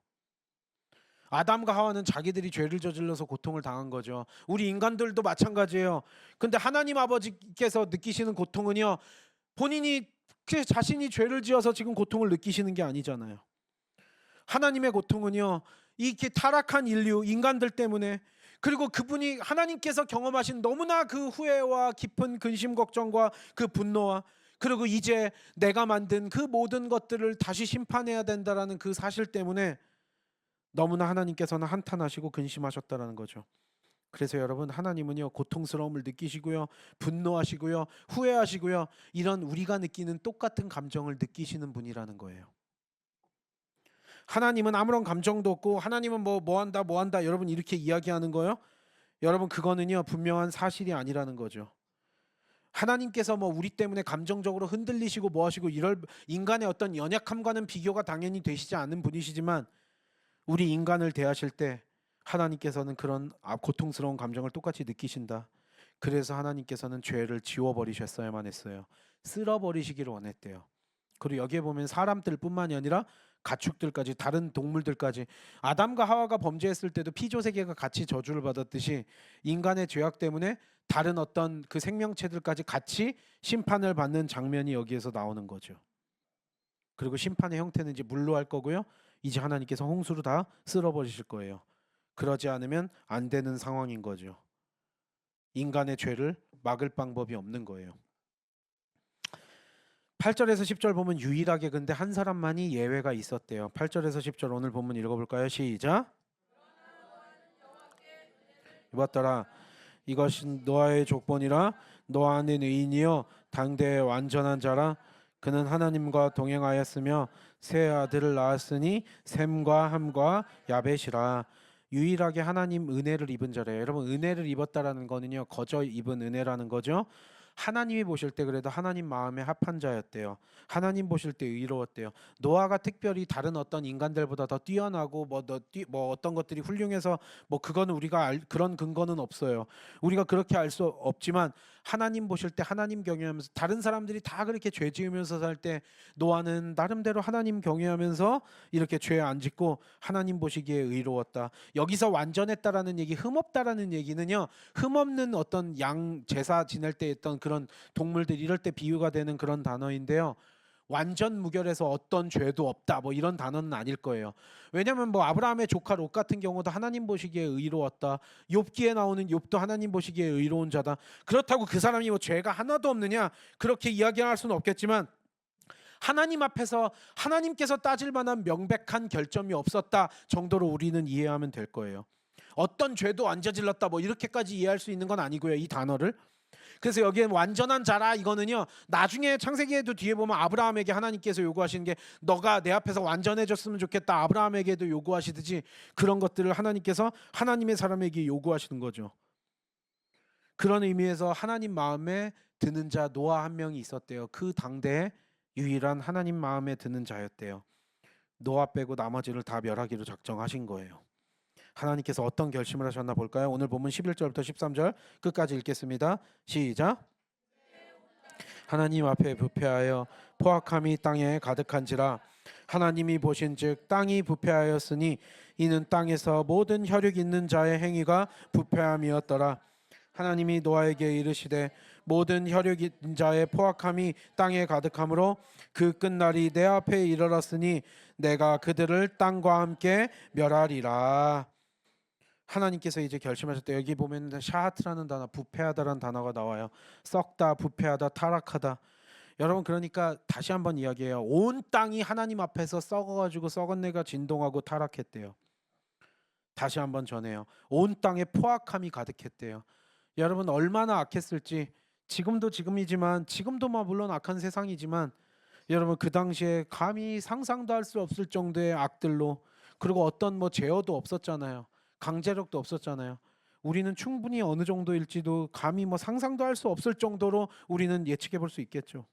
아담과 하와는 자기들이 죄를 저질러서 고통을 당한 거죠. 우리 인간들도 마찬가지예요. 근데 하나님 아버지께서 느끼시는 고통은요, 본인이 자신이 죄를 지어서 지금 고통을 느끼시는 게 아니잖아요. 하나님의 고통은요, 이렇게 타락한 인류 인간들 때문에, 그리고 그분이 하나님께서 경험하신 너무나 그 후회와 깊은 근심 걱정과 그 분노와, 그리고 이제 내가 만든 그 모든 것들을 다시 심판해야 된다라는 그 사실 때문에 너무나 하나님께서는 한탄하시고 근심하셨다라는 거죠. 그래서 여러분, 하나님은요, 고통스러움을 느끼시고요, 분노하시고요, 후회하시고요, 이런 우리가 느끼는 똑같은 감정을 느끼시는 분이라는 거예요. 하나님은 아무런 감정도 없고, 하나님은 뭐 한다 여러분 이렇게 이야기하는 거요, 여러분 그거는요 분명한 사실이 아니라는 거죠. 하나님께서 뭐 우리 때문에 감정적으로 흔들리시고 뭐 하시고 이럴 인간의 어떤 연약함과는 비교가 당연히 되시지 않는 분이시지만, 우리 인간을 대하실 때 하나님께서는 그런 고통스러운 감정을 똑같이 느끼신다. 그래서 하나님께서는 죄를 지워버리셨어야만 했어요. 쓸어버리시기를 원했대요. 그리고 여기에 보면 사람들뿐만이 아니라 가축들까지, 다른 동물들까지, 아담과 하와가 범죄했을 때도 피조세계가 같이 저주를 받았듯이 인간의 죄악 때문에 다른 어떤 그 생명체들까지 같이 심판을 받는 장면이 여기에서 나오는 거죠. 그리고 심판의 형태는 이제 물로 할 거고요, 이제 하나님께서 홍수로 다 쓸어버리실 거예요. 그러지 않으면 안 되는 상황인 거죠. 인간의 죄를 막을 방법이 없는 거예요. 8절에서 10절 보면 유일하게 근데 한 사람만이 예외가 있었대요. 8절에서 10절 오늘 본문 읽어볼까요? 시작. 이봤더라, 이것은 노아의 족본이라. 노아는 의인이요 당대의 완전한 자라. 그는 하나님과 동행하였으며 세 아들을 낳았으니 셈과 함과 야벳이라. 유일하게 하나님 은혜를 입은 자래요. 여러분, 은혜를 입었다라는 거는요, 거저 입은 은혜라는 거죠. 하나님이 보실 때 그래도 하나님 마음에 합한 자였대요. 하나님 보실 때 의로웠대요. 노아가 특별히 다른 어떤 인간들보다 더 뛰어나고 뭐 어떤 것들이 훌륭해서 뭐 그거는 우리가 그런 근거는 없어요. 우리가 그렇게 알 수 없지만, 하나님 보실 때 하나님 경외하면서, 다른 사람들이 다 그렇게 죄 지으면서 살 때 노아는 나름대로 하나님 경외하면서 이렇게 죄 안 짓고 하나님 보시기에 의로웠다. 여기서 완전했다라는 얘기, 흠없다라는 얘기는요, 흠없는 어떤 양 제사 지낼 때 했던 그런 동물들 이럴 때 비유가 되는 그런 단어인데요, 완전 무결해서 어떤 죄도 없다 뭐 이런 단어는 아닐 거예요. 왜냐하면 뭐 아브라함의 조카 롯 같은 경우도 하나님 보시기에 의로웠다. 욥기에 나오는 욥도 하나님 보시기에 의로운 자다. 그렇다고 그 사람이 뭐 죄가 하나도 없느냐 그렇게 이야기할 수는 없겠지만 하나님 앞에서 하나님께서 따질 만한 명백한 결점이 없었다 정도로 우리는 이해하면 될 거예요. 어떤 죄도 안 저질렀다 뭐 이렇게까지 이해할 수 있는 건 아니고요. 이 단어를. 그래서 여기에 완전한 자라 이거는요. 나중에 창세기에도 뒤에 보면 아브라함에게 하나님께서 요구하시는 게 너가 내 앞에서 완전해졌으면 좋겠다. 아브라함에게도 요구하시듯이 그런 것들을 하나님께서 하나님의 사람에게 요구하시는 거죠. 그런 의미에서 하나님 마음에 드는 자 노아 한 명이 있었대요. 그 당대에 유일한 하나님 마음에 드는 자였대요. 노아 빼고 나머지를 다 멸하기로 작정하신 거예요. 하나님께서 어떤 결심을 하셨나 볼까요? 오늘 본문 11절부터 13절 끝까지 읽겠습니다. 시작. 하나님 앞에 부패하여 포악함이 땅에 가득한지라 하나님이 보신즉 땅이 부패하였으니 이는 땅에서 모든 혈육 있는 자의 행위가 부패함이었더라. 하나님이 노아에게 이르시되 모든 혈육 있는 자의 포악함이 땅에 가득하므로 그 끝날이 내 앞에 이르렀으니 내가 그들을 땅과 함께 멸하리라. 하나님께서 이제 결심하셨대요. 여기 보면 샤하트라는 단어, 부패하다라는 단어가 나와요. 썩다, 부패하다, 타락하다. 여러분 그러니까 다시 한번 이야기해요. 온 땅이 하나님 앞에서 썩어가지고 썩은 내가 진동하고 타락했대요. 다시 한번 전해요. 온 땅에 포악함이 가득했대요. 여러분 얼마나 악했을지 지금도 지금이지만 지금도 물론 악한 세상이지만 여러분 그 당시에 감히 상상도 할 수 없을 정도의 악들로 그리고 어떤 제어도 없었잖아요. 강제력도 없었잖아요. 우리는 충분히 어느 정도일지도 감히 상상도 할 수 없을 정도로 우리는 예측해 볼 수 있겠죠.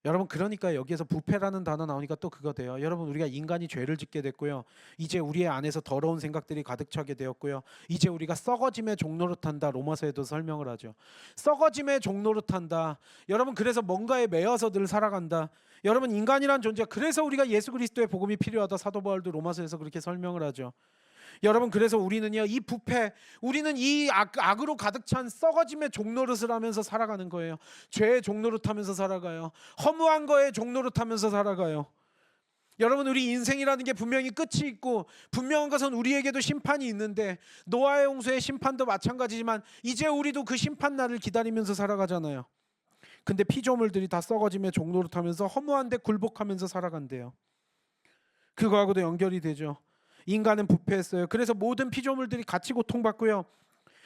여러분 그러니까 여기에서 부패라는 단어 나오니까 또 그거 돼요. 여러분 우리가 인간이 죄를 짓게 됐고요. 이제 우리의 안에서 더러운 생각들이 가득 차게 되었고요. 이제 우리가 썩어짐의 종로로 탄다. 로마서에도 설명을 하죠. 썩어짐의 종로로 탄다. 여러분 그래서 뭔가에 매여서 늘 살아간다. 여러분 인간이란 존재 그래서 우리가 예수 그리스도의 복음이 필요하다. 사도 바울도 로마서에서 그렇게 설명을 하죠. 여러분 그래서 우리는요 이 부패 우리는 이 악으로 가득 찬 썩어짐의 종노릇을 하면서 살아가는 거예요. 죄의 종노릇 하면서 살아가요. 허무한 거에 종노릇 하면서 살아가요. 여러분 우리 인생이라는 게 분명히 끝이 있고 분명한 것은 우리에게도 심판이 있는데 노아의 홍수의 심판도 마찬가지지만 이제 우리도 그 심판 날을 기다리면서 살아가잖아요. 근데 피조물들이 다 썩어짐의 종노릇 하면서 허무한데 굴복하면서 살아간대요. 그거하고도 연결이 되죠. 인간은 부패했어요. 그래서 모든 피조물들이 같이 고통받고요.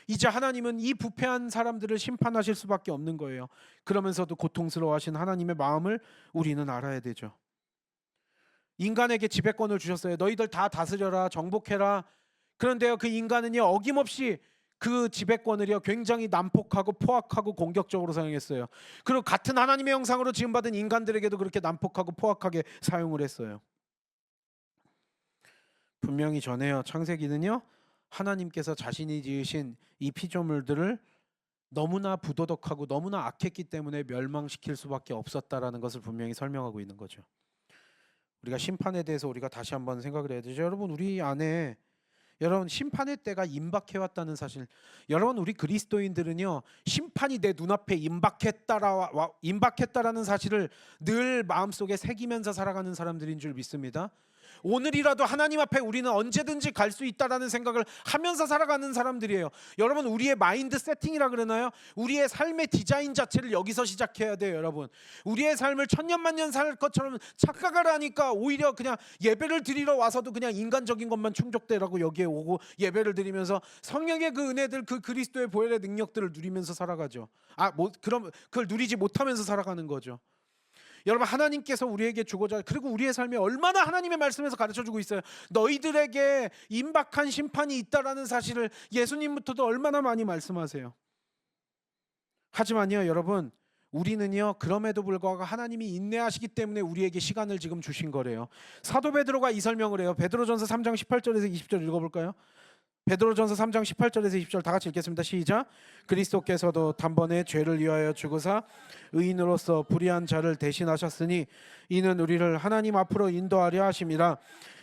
이제 하나님은 이 부패한 사람들을 심판하실 수밖에 없는 거예요. 그러면서도 고통스러워하신 하나님의 마음을 우리는 알아야 되죠. 인간에게 지배권을 주셨어요. 너희들 다 다스려라, 정복해라. 그런데요, 그 인간은요 어김없이 그 지배권을요 굉장히 난폭하고 포악하고 공격적으로 사용했어요. 그리고 같은 하나님의 형상으로 지음받은 인간들에게도 그렇게 난폭하고 포악하게 사용을 했어요. 분명히 전해요. 창세기는요 하나님께서 자신이 지으신 이 피조물들을 너무나 부도덕하고 너무나 악했기 때문에 멸망시킬 수밖에 없었다라는 것을 분명히 설명하고 있는 거죠. 우리가 심판에 대해서 우리가 다시 한번 생각을 해야 되죠. 여러분 우리 안에 여러분 심판의 때가 임박해왔다는 사실. 여러분 우리 그리스도인들은요 심판이 내 눈앞에 임박했다라는 사실을 늘 마음속에 새기면서 살아가는 사람들인 줄 믿습니다. 오늘이라도 하나님 앞에 우리는 언제든지 갈 수 있다라는 생각을 하면서 살아가는 사람들이에요. 여러분 우리의 마인드 세팅이라 그러나요? 우리의 삶의 디자인 자체를 여기서 시작해야 돼요. 여러분 우리의 삶을 천년만년 살 것처럼 착각을 하니까 오히려 그냥 예배를 드리러 와서도 그냥 인간적인 것만 충족되라고 여기에 오고 예배를 드리면서 성령의 그 은혜들 그 그리스도의 보혈의 능력들을 누리면서 살아가죠. 그럼 그걸 누리지 못하면서 살아가는 거죠. 여러분 하나님께서 우리에게 주고자 그리고 우리의 삶에 얼마나 하나님의 말씀에서 가르쳐주고 있어요. 너희들에게 임박한 심판이 있다라는 사실을 예수님부터도 얼마나 많이 말씀하세요. 하지만요 여러분 우리는요 그럼에도 불구하고 하나님이 인내하시기 때문에 우리에게 시간을 지금 주신 거래요. 사도 베드로가 이 설명을 해요. 베드로전서 3장 18절에서 20절 읽어볼까요? 베드로전서 3장 18절에서 20절 다 같이 읽겠습니다. 시작. 그리스도께서도 단번에 죄를 위하여 죽으사 의인으로서 불의한 자를 대신하셨으니 이는 우리를 하나님 앞으로 인도하려 하심이라.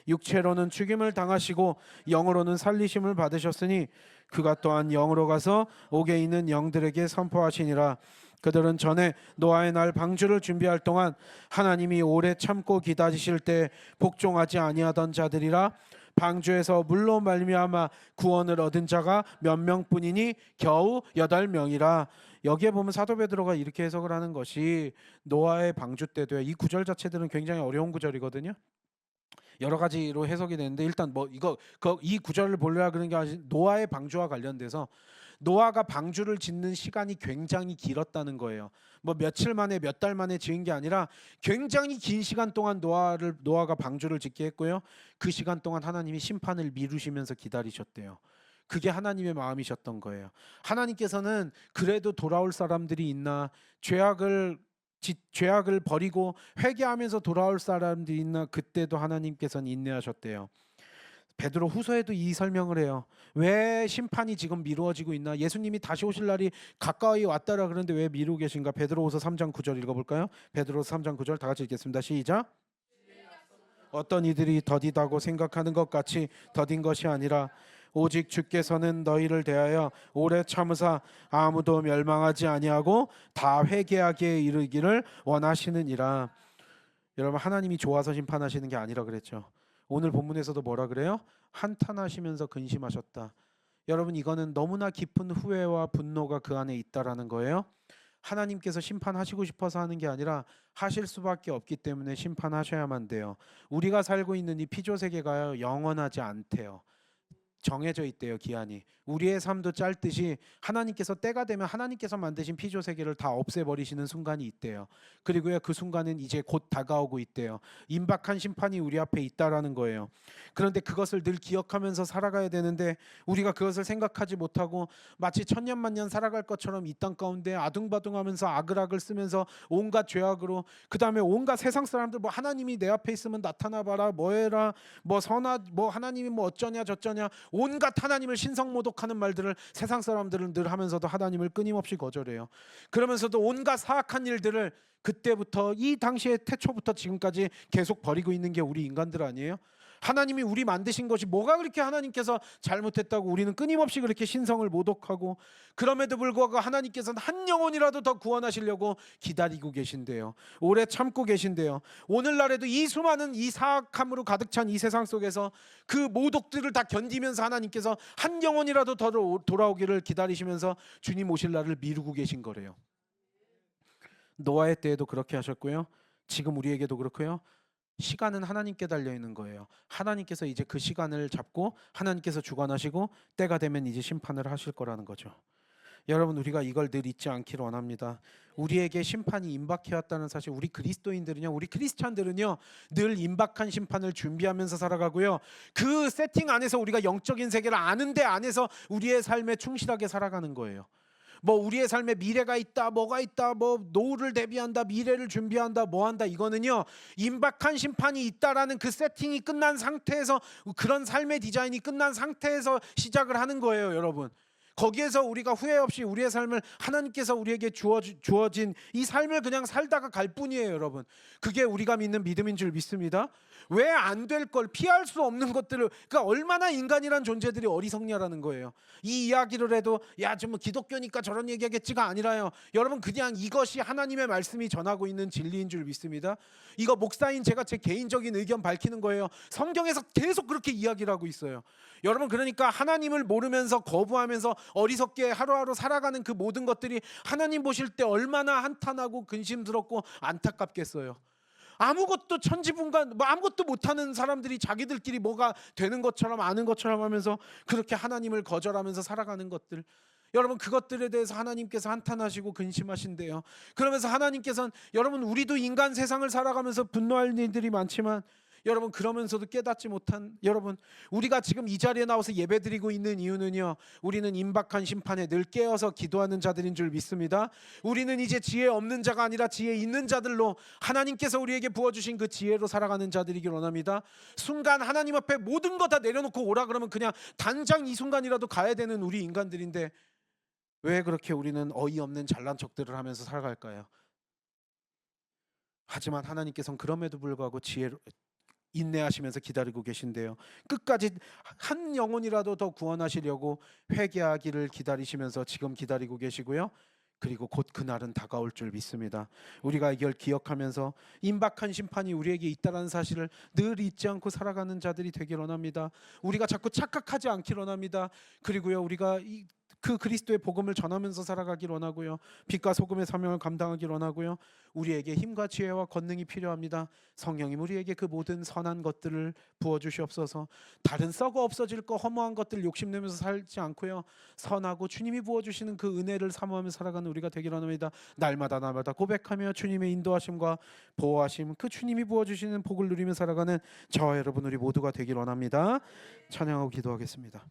육체로는 죽임을 당하시고 영으로는 살리심을 받으셨으니 그가 또한 영으로 가서 옥에 있는 영들에게 선포하시니라. 그들은 전에 노아의 날 방주를 준비할 동안 하나님이 오래 참고 기다리실 때 복종하지 아니하던 자들이라. 방주에서 물로 말미암아 구원을 얻은 자가 몇 명뿐이니 겨우 8명이라. 여기에 보면 사도 베드로가 이렇게 해석을 하는 것이 노아의 방주 때도요. 이 구절 자체들은 굉장히 어려운 구절이거든요. 여러 가지로 해석이 되는데 일단 뭐 이 구절을 보려고 그런 게 아니라 노아의 방주와 관련돼서 노아가 방주를 짓는 시간이 굉장히 길었다는 거예요. 뭐 며칠 만에 몇 달 만에 지은 게 아니라 굉장히 긴 시간 동안 노아가 방주를 짓게 했고요. 그 시간 동안 하나님이 심판을 미루시면서 기다리셨대요. 그게 하나님의 마음이셨던 거예요. 하나님께서는 그래도 돌아올 사람들이 있나, 죄악을 버리고 회개하면서 돌아올 사람들이 있나, 그때도 하나님께서는 인내하셨대요. 베드로 후서에도 이 설명을 해요. 왜 심판이 지금 미루어지고 있나? 예수님이 다시 오실 날이 가까이 왔다라 그러는데 왜 미루고 계신가? 베드로후서 3장 9절 읽어볼까요? 베드로후서 3장 9절 다 같이 읽겠습니다. 시작. 어떤 이들이 더디다고 생각하는 것 같이 더딘 것이 아니라 오직 주께서는 너희를 대하여 오래 참으사 아무도 멸망하지 아니하고 다 회개하게 이르기를 원하시느니라. 여러분, 하나님이 좋아서 심판하시는 게 아니라 그랬죠. 오늘 본문에서도 뭐라 그래요? 한탄하시면서 근심하셨다. 여러분, 이거는 너무나 깊은 후회와 분노가 그 안에 있다라는 거예요. 하나님께서 심판하시고 싶어서 하는 게 아니라 하실 수밖에 없기 때문에 심판하셔야만 돼요. 우리가 살고 있는 이 피조 세계가 영원하지 않대요. 정해져 있대요, 기한이. 우리의 삶도 짧듯이 하나님께서 때가 되면 하나님께서 만드신 피조 세계를 다 없애버리시는 순간이 있대요. 그리고요, 그 순간은 이제 곧 다가오고 있대요. 임박한 심판이 우리 앞에 있다라는 거예요. 그런데 그것을 늘 기억하면서 살아가야 되는데 우리가 그것을 생각하지 못하고 마치 천년만년 살아갈 것처럼 이 땅 가운데 아둥바둥하면서 아글아글 쓰면서 온갖 죄악으로, 그 다음에 온갖 세상 사람들 뭐 하나님이 내 앞에 있으면 나타나봐라, 뭐해라, 뭐 하나님이 뭐 어쩌냐 저쩌냐, 온갖 하나님을 신성모독하는 말들을 세상 사람들은 늘 하면서도 하나님을 끊임없이 거절해요. 그러면서도 온갖 사악한 일들을 그때부터 이 당시에 태초부터 지금까지 계속 벌이고 있는 게 우리 인간들 아니에요? 하나님이 우리 만드신 것이 뭐가 그렇게 하나님께서 잘못했다고 우리는 끊임없이 그렇게 신성을 모독하고, 그럼에도 불구하고 하나님께서는 한 영혼이라도 더 구원하시려고 기다리고 계신대요. 오래 참고 계신대요. 오늘날에도 이 수많은 이 사악함으로 가득 찬 이 세상 속에서 그 모독들을 다 견디면서 하나님께서 한 영혼이라도 더 돌아오기를 기다리시면서 주님 오실 날을 미루고 계신 거래요. 노아의 때에도 그렇게 하셨고요. 지금 우리에게도 그렇고요. 시간은 하나님께 달려 있는 거예요. 하나님께서 이제 그 시간을 잡고 하나님께서 주관하시고 때가 되면 이제 심판을 하실 거라는 거죠. 여러분, 우리가 이걸 늘 잊지 않기를 원합니다. 우리에게 심판이 임박해 왔다는 사실, 우리 그리스도인들은요, 우리 크리스찬들은요, 늘 임박한 심판을 준비하면서 살아가고요. 그 세팅 안에서 우리가 영적인 세계를 아는데 안에서 우리의 삶에 충실하게 살아가는 거예요. 뭐 우리의 삶에 미래가 있다, 뭐가 있다, 뭐 노후를 대비한다, 미래를 준비한다, 뭐한다, 이거는요, 임박한 심판이 있다라는 그 세팅이 끝난 상태에서, 그런 삶의 디자인이 끝난 상태에서 시작을 하는 거예요, 여러분. 거기에서 우리가 후회 없이 우리의 삶을 하나님께서 우리에게 주어진 이 삶을 그냥 살다가 갈 뿐이에요, 여러분. 그게 우리가 믿는 믿음인 줄 믿습니다. 왜 안 될 걸, 피할 수 없는 것들을, 그러니까 얼마나 인간이란 존재들이 어리석냐라는 거예요. 이 이야기를 해도 야, 좀 기독교니까 저런 얘기하겠지가 아니라요. 여러분, 그냥 이것이 하나님의 말씀이 전하고 있는 진리인 줄 믿습니다. 이거 목사인 제가 제 개인적인 의견 밝히는 거예요. 성경에서 계속 그렇게 이야기를 하고 있어요. 여러분, 그러니까 하나님을 모르면서 거부하면서 어리석게 하루하루 살아가는 그 모든 것들이 하나님 보실 때 얼마나 한탄하고 근심스럽고 안타깝겠어요. 아무것도 천지분간 뭐 아무것도 못하는 사람들이 자기들끼리 뭐가 되는 것처럼 아는 것처럼 하면서 그렇게 하나님을 거절하면서 살아가는 것들, 여러분, 그것들에 대해서 하나님께서 한탄하시고 근심하신대요. 그러면서 하나님께서는, 여러분, 우리도 인간 세상을 살아가면서 분노할 일들이 많지만, 여러분, 그러면서도 깨닫지 못한 여러분, 우리가 지금 이 자리에 나와서 예배드리고 있는 이유는요, 우리는 임박한 심판에 늘 깨어서 기도하는 자들인 줄 믿습니다. 우리는 이제 지혜 없는 자가 아니라 지혜 있는 자들로, 하나님께서 우리에게 부어주신 그 지혜로 살아가는 자들이길 원합니다. 순간 하나님 앞에 모든 거 다 내려놓고 오라 그러면 그냥 당장 이 순간이라도 가야 되는 우리 인간들인데, 왜 그렇게 우리는 어이없는 잘난 척들을 하면서 살아갈까요? 하지만 하나님께서는 그럼에도 불구하고 지혜로 인내하시면서 기다리고 계신데요, 끝까지 한 영혼이라도 더 구원하시려고 회개하기를 기다리시면서 지금 기다리고 계시고요. 그리고 곧 그날은 다가올 줄 믿습니다. 우리가 이걸 기억하면서 임박한 심판이 우리에게 있다는 사실을 늘 잊지 않고 살아가는 자들이 되길 원합니다. 우리가 자꾸 착각하지 않길 원합니다. 그리고요, 우리가 그 그리스도의 복음을 전하면서 살아가길 원하고요, 빛과 소금의 사명을 감당하길 원하고요, 우리에게 힘과 지혜와 권능이 필요합니다. 성령님, 우리에게 그 모든 선한 것들을 부어 주시옵소서. 다른 썩어 없어질 거 허무한 것들 욕심내면서 살지 않고요, 선하고 주님이 부어 주시는 그 은혜를 사모하며 살아가는 우리가 되길 원합니다. 날마다 고백하며 주님의 인도하심과 보호하심, 그 주님이 부어 주시는 복을 누리며 살아가는 저와 여러분 우리 모두가 되길 원합니다. 찬양하고 기도하겠습니다.